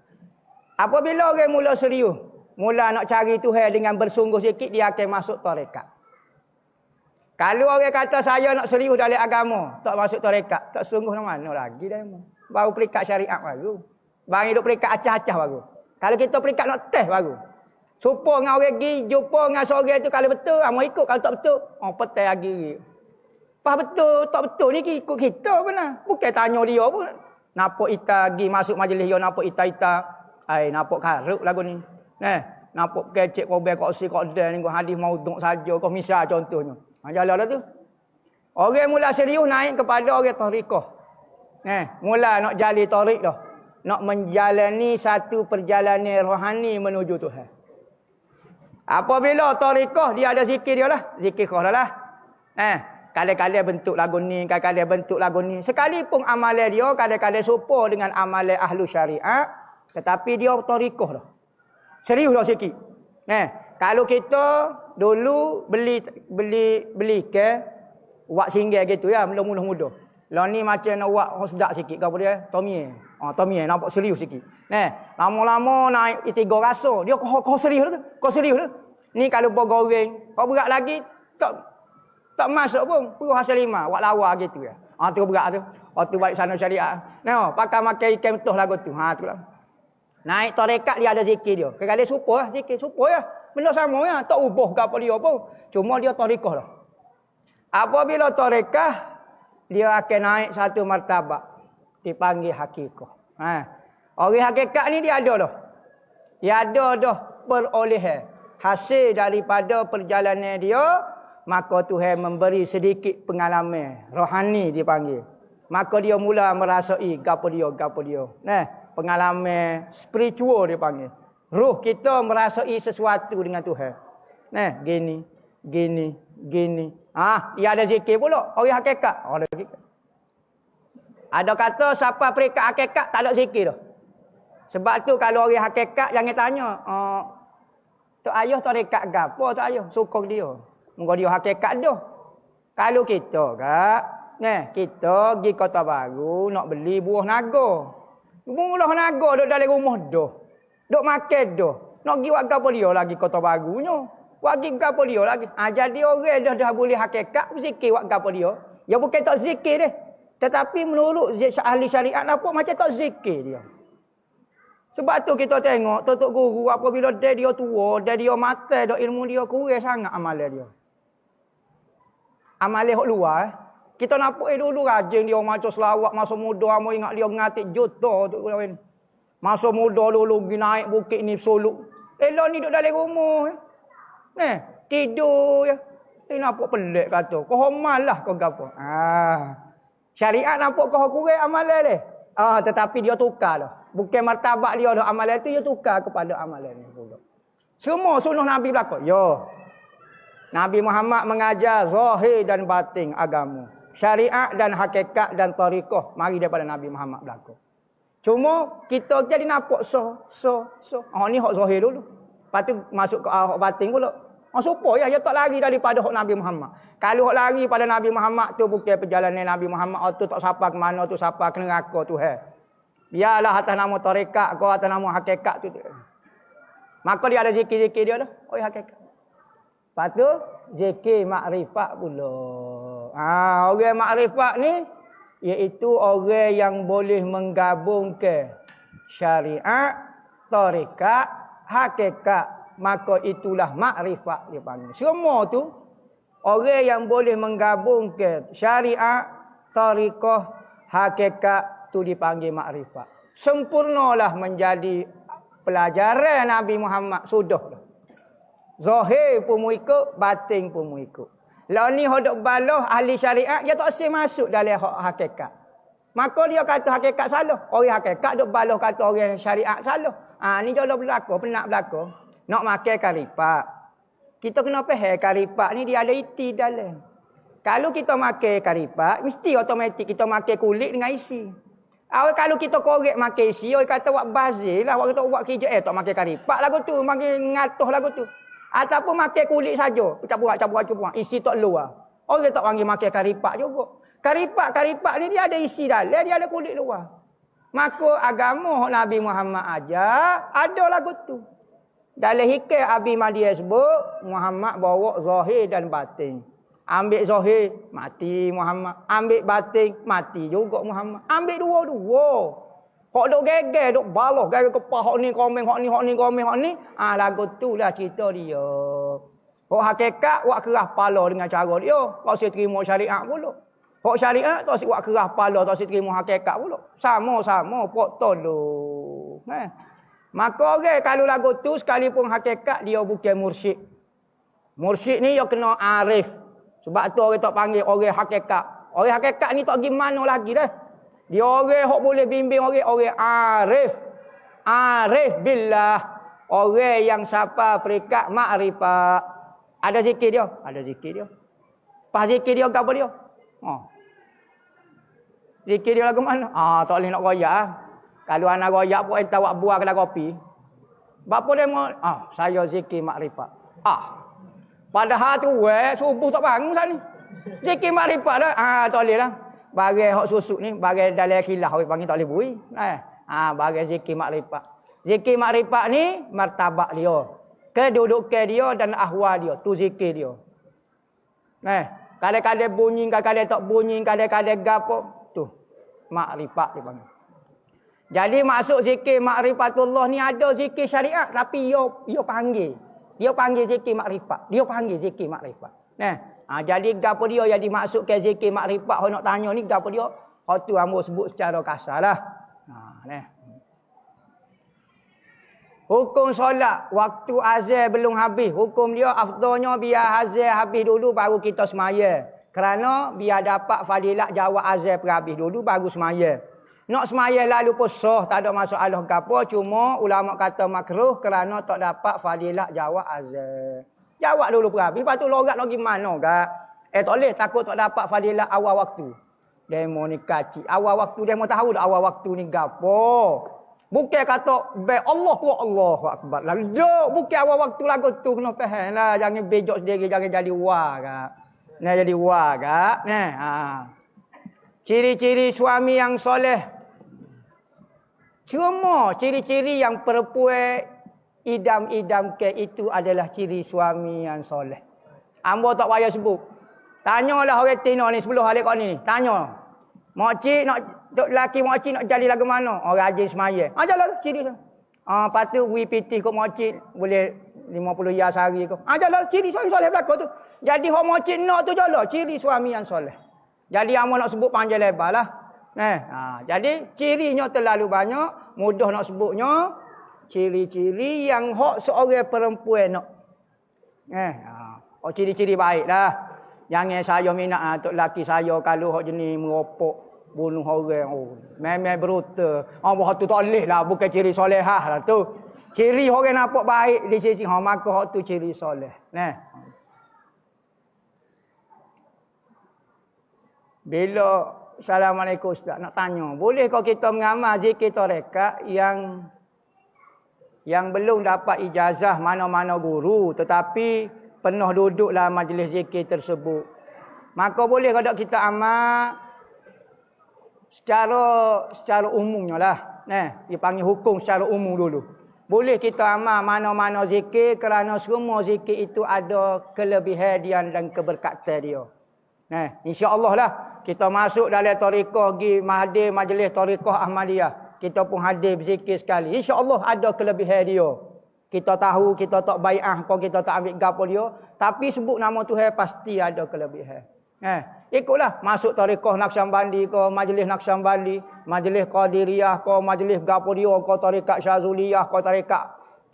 Apabila orang mula serius, mula nak cari Tuhan dengan bersungguh sikit, dia akan masuk tarekat. Kalau orang kata saya nak serius dalam agama, tak masuk tarekat, tak sungguh mana lagi dah. Baru perikat syariat baru. Baru hidup perikat acah-acah baru. Kalau kita perikat nak test baru. Supaya dengan orang pergi, jumpa dengan seorang tu kalau betul, mau ikut. Kalau tak betul, petai lagi. Pas betul, tak betul ni ikut kita benar. Bukan tanya dia pun. Nampak ita pergi masuk majlis dia, nampak ita-ita. Nampak karuk lagu ni. Nampak kecek kobel kok si kok dan hadis maudhu saja kau misal contohnya. Jalanlah tu. Orang mula serius naik kepada orang tarekah. Mula nak jali tarik dah. Nak menjalani satu perjalanan rohani menuju Tuhan. Apabila tarekah dia ada zikir dia lah. Zikir kau dah lah. Kadang-kadang bentuk lagu ni, kadang-kadang bentuk lagu ni. Sekalipun amalan dia kadang-kadang serupa dengan amalan ahlu syariat. Tetapi dia tarekah dah. Serius dah sikit. Kalau kita dulu beli ke wak singgah gitu ya, mudah-mudah. Lah ni macam nak wak sedap sikit ke apa dia? Tomie nampak serius sikit. Lama-lama naik 3 rasa. Dia kau serius tu. Kau serius tu. Ni kalau bergoreng, kau berat lagi tak masuk pun. Perlu hasil 5, wak lawa gitu ya. Tu berat tu. Waktu balik sana syariat. Pakai makan ikan betul lagu tu. Tu lah. Naik tarekat dia ada zikir dia. Kadang-kadang serupa lah zikir. Serupa lah. Benda sama ya. Tak ubah ke apa dia pun. Cuma dia tarekah lah. Apabila tarekah, dia akan naik satu martabat. Dipanggil hakikah. Orang hakikat ni dia ada dah. Dia ada dah perolehan. Hasil daripada perjalanan dia, maka Tuhan memberi sedikit pengalaman. Rohani dipanggil. Maka dia mula merasai gapo dia. Pengalaman spiritual dia panggil. Ruh kita merasai sesuatu dengan Tuhan. Gini. Dia ada zikir pula. Orang hakikat. Ada zikir. Ada kata siapa perikat hakikat tak ada zikir dah. Sebab tu kalau orang hakikat jangan tanya. Tok ayah tarekat gapo tok ayah? Sokong dia. Mungkin dia hakikat dah. Kalau kita kita pergi Kota Baru nak beli buah naga. Buah naga duk dalam rumah dah. Duk makan dah. Nak pergi buat gapo dia lagi Kota Barunya. Buat pergi gapo dia lagi. Jadi orang dah boleh hakikat zikir buat gapo dia. Ya bukan tak zikir dia. Tetapi menurut ahli syariat nampak macam tak zikir dia. Sebab tu kita tengok tok guru apabila dia tua, dia mati, dak ilmu dia kurang sangat amalan dia. Amalan hok luar. Kita nampak dulu rajin dia macam selawat masa muda, amo ingat dia ngatik juta tu kahwin. Masa muda dulu pergi naik bukit ni suluk. Elok ni duduk dalam rumah. Tidur je. Nampak pelik kata. Kau malah kau gapo. Syariat nampak kau kurang amalan dia. Tetapi dia tukar dah. Bukan martabat dia dah amalan tu, dia tukar kepada amalan ni pula. Semua sunnah Nabi berlaku. Nabi Muhammad mengajar zahir dan batin agama. Syariat dan hakikat dan tariqah mari daripada Nabi Muhammad berlaku. Cuma kita jadi nampak ni hak zahir dulu. Lepas tu masuk ke hak batin pula. Supaya dia tak lari daripada hak Nabi Muhammad. Kalau hak lari pada Nabi Muhammad tu bukan perjalanan Nabi Muhammad, tu tak sampai ke mana, tu sampai ke neraka tu. Biarlah atas nama tariqat kau, atas nama hakikat tu. Maka dia ada zikir-zikir dia dah. Hakikat. Lepas tu zikir makrifat pula. Orang makrifat ni iaitu orang yang boleh menggabungkan syariat, tarikat, hakikat. Maka itulah makrifat dia panggil. Semua tu orang yang boleh menggabungkan syariat, tarikah, hakikat tu dipanggil makrifat. Sempurnalah menjadi pelajaran Nabi Muhammad sudah. Zahir pun ikut, batin pun ikut. Lah ni hodok balah ahli syariat dia tak boleh masuk dalam hakikat. Maka dia kata hakikat salah. Orang hakikat dok balah kata orang syariat salah. Ni jodoh berlaku, penak berlaku. Nak makan karipak. Kita kena faham karipak ni dia ada isi dalam. Kalau kita makan karipak, mesti automatik kita makan kulit dengan isi. Kalau kita korek makan isi, orang kata buat bazir lah, orang kata buat kerja tak makan karipak lagu tu, makan ngatuh lagu tu. Ataupun makan kulit saja, campur-campur, isi tak luar. Orang tak panggil makan karipak juga. Karipak ni dia ada isi dalam, dia ada kulit luar. Maka agama Nabi Muhammad ajar ada lagu tu. Dalam hikayat Abi Madiyah sebut, Muhammad bawa zahir dan batin. Ambil zahir, mati Muhammad. Ambil batin, mati juga Muhammad. Ambil dua-dua. Hak dok geger, dok balah, geger kepah, hak ni komen, hak ni komen, hak ni. Lagu tu lah cerita dia. Hak hakikat, wak kerah pala dengan cara dia. Tak usah terima syariat pula. Hak syariat, tak usah wak kerah pala, tak usah terima hakikat pula. Sama-sama, pok tolong. Maka orang kalau lagu tu sekalipun hakikat dia bukan mursyid. Mursyid ni dia kena arif. Sebab tu orang tak panggil orang hakikat. Orang hakikat ni tak pergi mana lagi dah. Dia orang hok boleh bimbing orang arif. Arif billah. Orang yang siapa peringkat makrifat. Ada zikir dia? Ada zikir dia. Pas zikir dia apa dia? Zikir dia lagu mana? Tak boleh nak royak. Kalau anak royak pun entah buat buah kedai kopi. Bapa dia mau, saya zikir makrifat. Padahal tu subuh tak bangun dah ni. Zikir makrifat dah. Tak boleh lah. Bagai hak susuk ni, bagai dalam kilah orang panggil tak boleh bui. Bagai zikir makrifat. Zikir makrifat ni martabat dia. Kedudukan dia dan ahwal dia, tu zikir dia. Kadang-kadang bunyi, kadang-kadang tak bunyi, kadang-kadang gapo, tu makrifat dia panggil. Jadi maksud zikir makrifatullah ni ada zikir syariat tapi dia panggil. Dia panggil zikir makrifat. Dia panggil zikir makrifat. Jadi gapo dia yang dimaksudkan zikir makrifat, hok nak tanya ni gapo dia? Hok tu hamba sebut secara kasarlah. Hukum solat waktu azan belum habis, hukum dia afdalnya biar azan habis dulu baru kita semaya. Kerana biar dapat fadilat jawab azan perhabis dulu baru semaya. Nak semaya lalu pun sah, tak ada masalah gapo, cuma ulama kata makruh kerana tak dapat fadilat jawab azan. Jawab dulu perhabis, lepas tu logat lagi mana gak? Tak boleh, takut tak dapat fadilat awal waktu. Demo ni kacik. Awal waktu demo tahu dah awal waktu ni gapo. Bukan kata Allahu akbar. Lalu bukan awal waktu lagu tu kena faham lah, jangan bejok sendiri, jangan jadi wah gak. Jadi wah gak. Ciri-ciri suami yang soleh. Cuma ciri-ciri yang perempuan idam-idamkan itu adalah ciri suami yang soleh. Ambo tak payah sebut. Tanyalah orang Tino ni sebelum hari kau ni. Tanya. Makcik nak lelaki makcik nak jadi lagu mana? Orang rajin semaya. Ajalah ciri tu. Lepas tu WPT kau makcik boleh 50 ya sehari kau. Ajalah ciri suami soleh belakang tu. Jadi hok makcik nak tu jalah ciri suami yang soleh. Jadi ambo nak sebut panjang lebar lah. Jadi cirinya terlalu banyak, mudah nak sebutnya. Ciri-ciri yang hok seorang perempuan nak. Ciri-ciri baik lah. Jangan saya minat untuk lelaki saya kalau hok jenis meropok, bunuh orang. Memang brutal. Hok tu tak boleh lah, bukan ciri solehah lah tu. Ciri orang nampak baik di sisi maka hok tu ciri soleh. Bila Assalamualaikum Ustaz nak tanya, boleh kau kita mengamal zikir tarekat yang belum dapat ijazah mana-mana guru tetapi pernah duduklah majlis zikir tersebut. Maka boleh kalau kita amal secara umumnya lah. Dipanggil hukum secara umum dulu. Boleh kita amal mana-mana zikir kerana semua zikir itu ada kelebihan dia dan keberkatan dia. InsyaAllah lah kita masuk dalam tariqah pergi hadir majlis tariqah Ahmadiyah. Kita pun hadir berzikir sekali. InsyaAllah ada kelebihan dia. Kita tahu kita tak bai'ah kau, kita tak ambil gapo dia, tapi sebut nama Tuhan pasti ada kelebihan. Ikutlah masuk tariqah Naqsyabandi ke, majlis Naqsyabandi, majlis Qadiriyah ke, majlis gapo dia ke, tariqat Syazuliyah ke, tariqat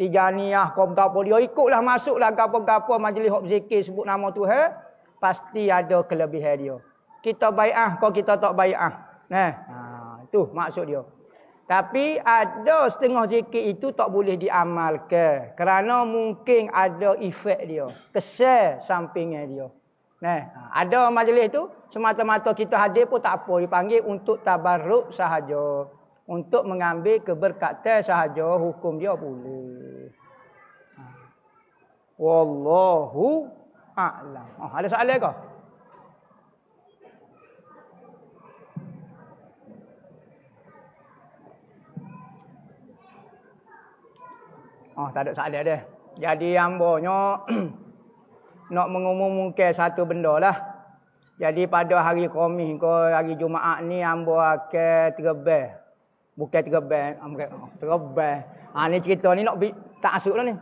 Tijaniyah ke, gapo dia, ikutlah masuklah gapo-gapo majlis hok zikir sebut nama Tuhan, pasti ada kelebihan dia. Kita bai'ah kau, kita tak bai'ah. Itu maksud dia. Tapi ada setengah zikir itu tak boleh diamalkan kerana mungkin ada efek dia, kesan sampingnya dia. Ada majlis itu semata-mata kita hadir pun tak apa, dipanggil untuk tabarruk sahaja, untuk mengambil keberkatan sahaja, hukum dia boleh. Wallahu a'lam. Ada soalan ke? Tak ada soalan dia. Jadi ambonya nak mengumumkan satu benda lah. Jadi pada hari Khamis ke hari Jumaat ni ambo akan terbang. Bukan terbang, terbang. Ni cerita ni nak tak asuk lah ni.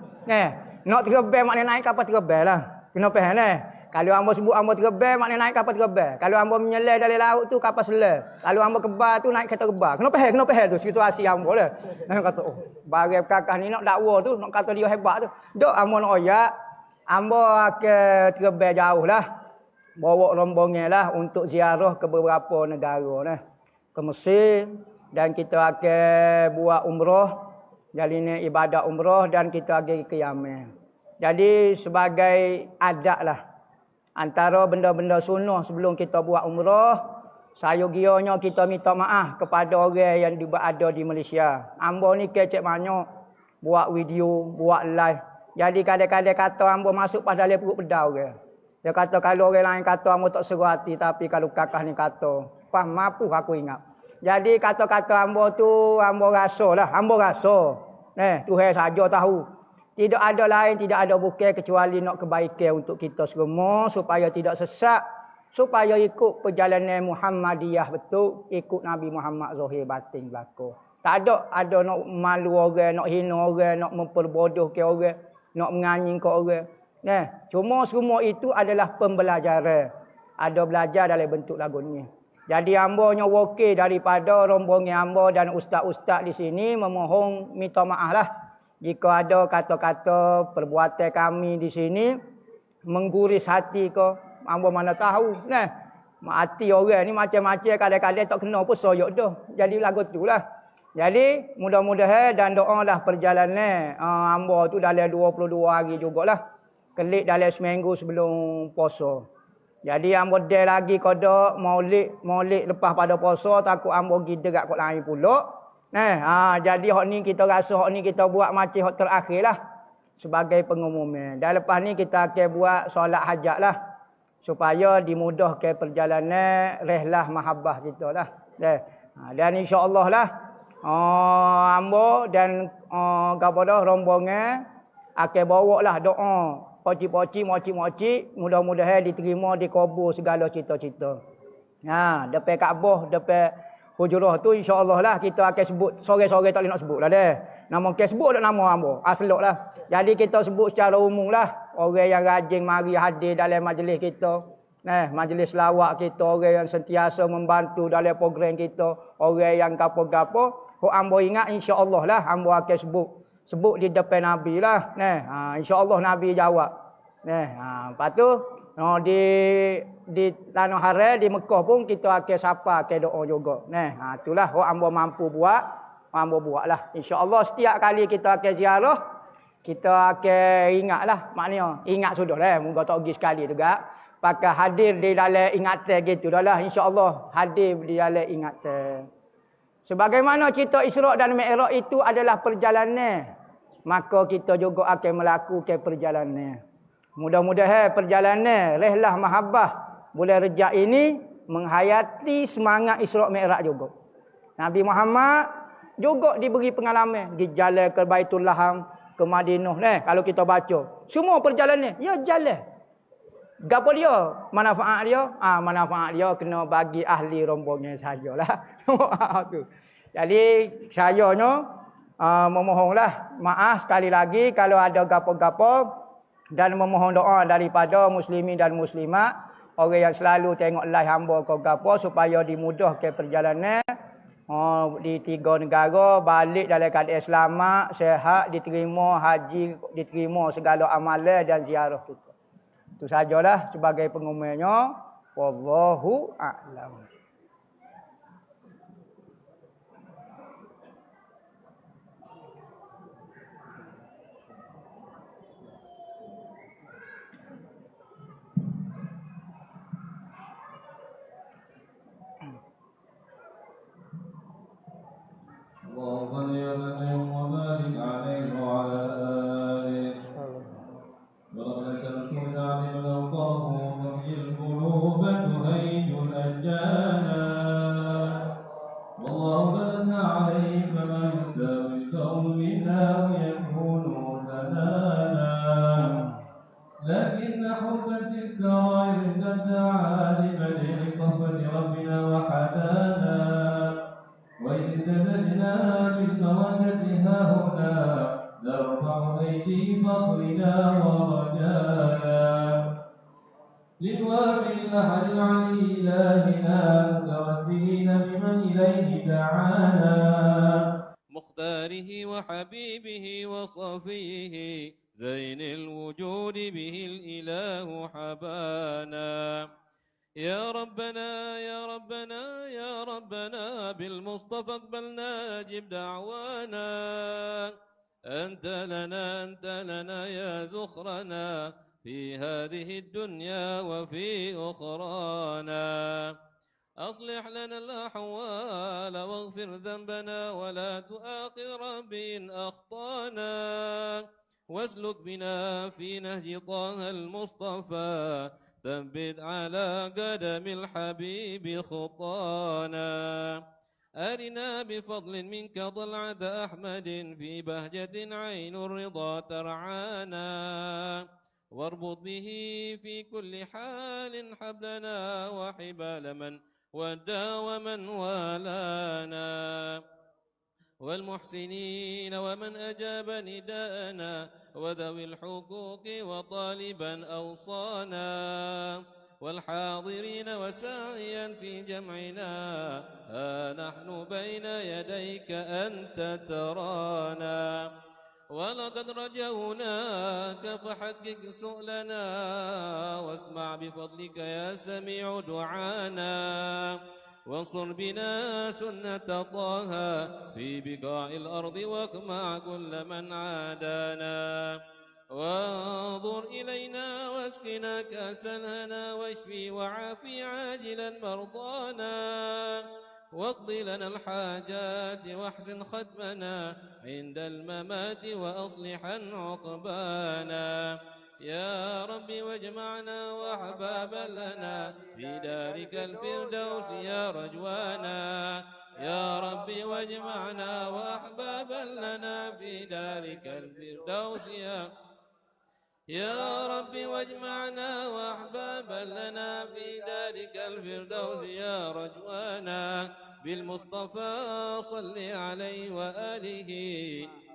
Nak terbang maknanya naik kapal terbang lah. Kena faham ni. Kalau ambo sebut ambo terbang maknanya naik kapal terbang. Kalau ambo menyelam dalam laut tu kapal selam. Kalau ambo kebal tu naik kereta kebal. Kena faham tu situasi ambo lah. Nak kata barang kakak ni nak dakwa tu, nak kata dia hebat tu. Dok ambo nak oyak, ambo akan terbang jauh lah. Bawa rombongan lah untuk ziarah ke beberapa negara lah. Ke Mesir dan kita akan buat umrah. Jalin ibadat umrah dan kita akan ke Yaman. Jadi sebagai adat lah. Antara benda-benda sunnah sebelum kita buat umrah, sayogianya kita minta maaf kepada orang yang ada di Malaysia. Ambo ni kecek banyak buat video, buat live. Jadi kadang-kadang kata ambo masuk pada dalam perut pedau ke. Dia kata kalau orang lain kata ambo tak seru hati, tapi kalau kakak ni kata, pas mampu aku ingat. Jadi kata-kata ambo tu ambo rasa lah, ambo rasa. Tuhan saja tahu. Tidak ada lain, tidak ada bukan kecuali nak kebaikan untuk kita semua supaya tidak sesat, supaya ikut perjalanan Muhammadiyah betul, ikut Nabi Muhammad zahir batin belaka. Tak ada nak malu orang, nak hina orang, nak memperbodohkan orang, nak menganyingkan orang. Cuma semua itu adalah pembelajaran. Ada belajar dalam bentuk lagu ni. Jadi ambonya wakil daripada rombongan ambo dan ustaz-ustaz di sini memohon minta maaf lah. Jika ada kata-kata perbuatan kami di sini mengguris hati ke, ambo mana tahu. Hati orang ni macam-macam, kadang-kadang tak kena pun soyok dah. Jadi lagu tu lah. Jadi mudah-mudahan dan doalah perjalanan ambo tu dalam 22 hari jugalah. Kelik dalam seminggu sebelum puasa. Jadi ambo dah lagi kodok maulid lepas pada puasa, takut ambo pergi dekat kot lain pula. Jadi hak ni kita rasa hak ni kita buat macam hak terakhir lah sebagai pengumuman. Dan lepas ni kita akan buat solat hajat lah. supaya dimudahkan perjalanan rehlah mahabbah kita lah. Dan insya-Allah lah ambo dan kepada rombongan akan bawa lah doa poci-poci, moci-moci, mudah-mudahan diterima, dikabul segala cita-cita. Depan Kaabah, depan hujurah tu insya-Allah lah kita akan sebut sore-sore tak boleh nak sebut lah deh. Nama ke sebut tak nama ambo. Aslok lah. Jadi kita sebut secara umum lah orang yang rajin mari hadir dalam majlis kita. Majlis lawak kita, orang yang sentiasa membantu dalam program kita, orang yang gapo-gapo, hok ambo ingat insya-Allah lah ambo akan sebut di depan Nabi lah. Insya-Allah Nabi jawab. Lepas tu di tanah haram di Mekah pun kita akan sapa ke doa juga. Itulah hok ambo mampu buat, ambo buatlah. Insya-Allah setiap kali kita akan ziarah, kita akan ingatlah, maknanya ingat sudah lah, moga tak pergi sekali juga. Pakai hadir di dalam ingatan gitu dah lah, insya-Allah hadir di dalam ingatan. Sebagaimana cerita Isra' dan Mi'raj itu adalah perjalanan, maka kita juga akan melakukan perjalanan. Mudah-mudahan perjalanan rehlah mahabbah bulan Rejab ini menghayati semangat Isra' Mi'raj juga. Nabi Muhammad juga diberi pengalaman di jalan ke Baitul Laham, ke Madinah. Kalau kita baca, semua perjalanan ya jalan. Gapo dia? Manfaat dia? Manfaat dia kena bagi ahli rombongan sajalah. Tu. Jadi sayanya memohonlah maaf sekali lagi kalau ada gapo-gapo dan memohon doa daripada muslimin dan muslimat, orang yang selalu tengok live hamba ke gapo supaya dimudahkan perjalanan di 3 negara, balik dalam keadaan selamat, sihat, diterima haji, diterima segala amalan dan ziarah kita. Itu sajalah sebagai pengumumannya. Wallahu a'lam. مختاره وحبيبه وصفيه زين الوجود به الإله حبانا. يا ربنا يا ربنا يا ربنا بالمصطفى اقبلنا اجب دعوانا. أنت لنا يا ذخرنا في هذه الدنيا وفي أخرانا. أصلح لنا الأحوال واغفر ذنبنا ولا تؤاخذ ربي إن أخطانا. واسلك بنا في نهج طه المصطفى ثبت على قدم الحبيب خطانا. أرنا بفضل منك طلعة أحمد في بهجة عين الرضا ترعانا. واربط به في كل حال حبلنا وحبال من ودى ومن والانا. والمحسنين ومن أجاب نداءنا وذوي الحقوق وطالبا أوصانا. والحاضرين وساعيا في جمعنا نحن بين يديك أنت ترانا. ولقد رجوناك فحقق سؤلنا واسمع بفضلك يا سميع دعانا. وانصر بنا سنة طه في بقاع الأرض واقمع كل من عادانا. وانظر إلينا واسقنا كأس الهنا واشفي وعافي عاجلا مرضانا. واقض لنا الحاجات واحسن ختمنا عند الممات وأصلحا عقبانا. يا ربي واجمعنا وأحبابا لنا في دارك الفردوس يا رجوانا يا ربي واجمعنا وأحبابا لنا في دارك الفردوس يا ربي واجمعنا وأحبابا لنا في دارك الفردوس يا رجوانا بالمصطفى صل عليه وآله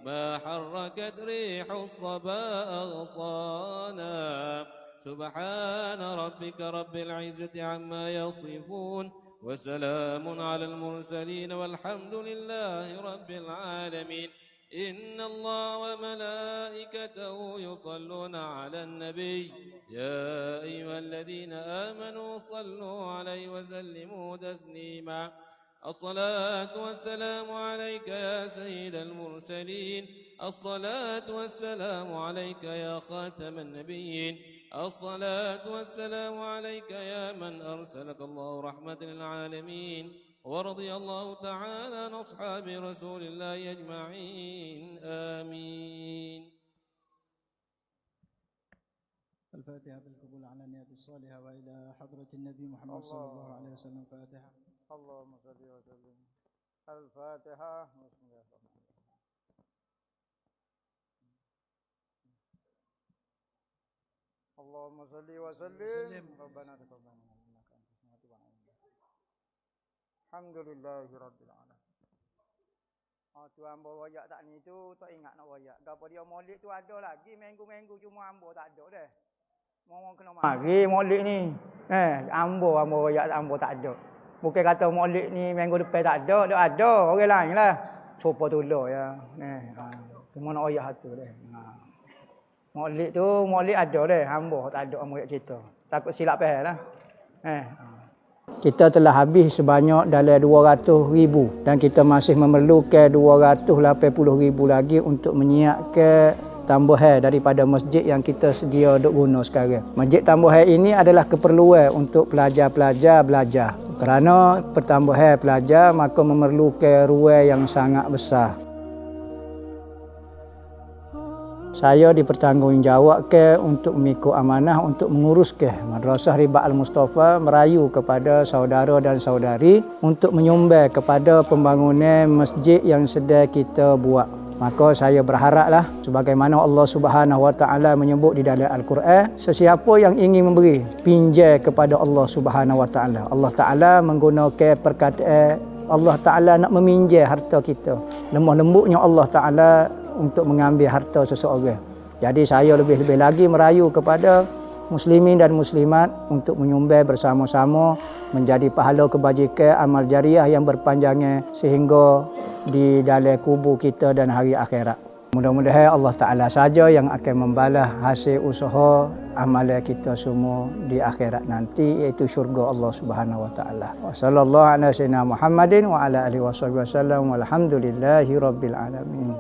ما حركت ريح الصبا أغصانا سبحان ربك رب العزة عما يصفون وسلام على المرسلين والحمد لله رب العالمين إن الله وملائكته يصلون على النبي يا أيها الذين آمنوا صلوا عليه وسلموا تسليما الصلاة والسلام عليك يا سيد المرسلين الصلاة والسلام عليك يا خاتم النبيين الصلاة والسلام عليك يا من أرسلك الله رحمة للعالمين ورضي الله تعالى عن أصحاب رسول الله أجمعين آمين. الفاتحة بالقبول على النيات الصالحة وإلى حضرة النبي محمد صلى الله عليه وسلم. فاتحة. اللهم صل وسلم. الفاتحة. بسم الله الرحمن الرحيم. اللهم صل وسلم. ربنا تقبل منا إنك أنت السميع العليم. Alhamdulillahirabbil alamin. Tu ambo royak tak ni tu tak ingat nak royak. Gapo dia Maulid tu ada lagi minggu-minggu cuma ambo tak ada dah. Mau kena mari Maulid ni. Ambo royak ambo tak ada. Bukan kata Maulid ni minggu depan tak ada, dak ada orang lain lah. Cuba tolong ya. Cuma nak royak satu dah. Maulid tu Maulid ada dah, ambo tak ada ambo cerita. Takut silap faham lah. Kita telah habis sebanyak dalam 200,000 dan kita masih memerlukan 280,000 lagi untuk menyiapkan tambahan daripada masjid yang kita sedia duk guna sekarang. Masjid tambahan ini adalah keperluan untuk pelajar-pelajar belajar. Kerana pertambahan pelajar maka memerlukan ruang yang sangat besar. Saya dipertanggungjawabkan untuk mengikut amanah untuk menguruskan Madrasah Ribat Al-Mustafa merayu kepada saudara dan saudari untuk menyumbang kepada pembangunan masjid yang sedang kita buat. Maka saya berharaplah sebagaimana Allah Subhanahu Wa Taala menyebut di dalam Al-Quran, sesiapa yang ingin memberi pinjam kepada Allah Subhanahu Wa Taala. Allah Taala menggunakan perkataan Allah Taala nak meminjam harta kita. Lemah lembutnya Allah Taala untuk mengambil harta seseorang. Jadi saya lebih-lebih lagi merayu kepada muslimin dan muslimat untuk menyumbang bersama-sama menjadi pahala kebajikan amal jariah yang berpanjangan sehingga di dalam kubur kita dan hari akhirat. Mudah-mudahan Allah Ta'ala saja yang akan membalas hasil usaha amalan kita semua di akhirat nanti, iaitu syurga Allah Subhanahu Wa Ta'ala. Wa sallallahu ala sayyidina Muhammadin wa ala alihi wasallam walhamdulillahi rabbil alamin.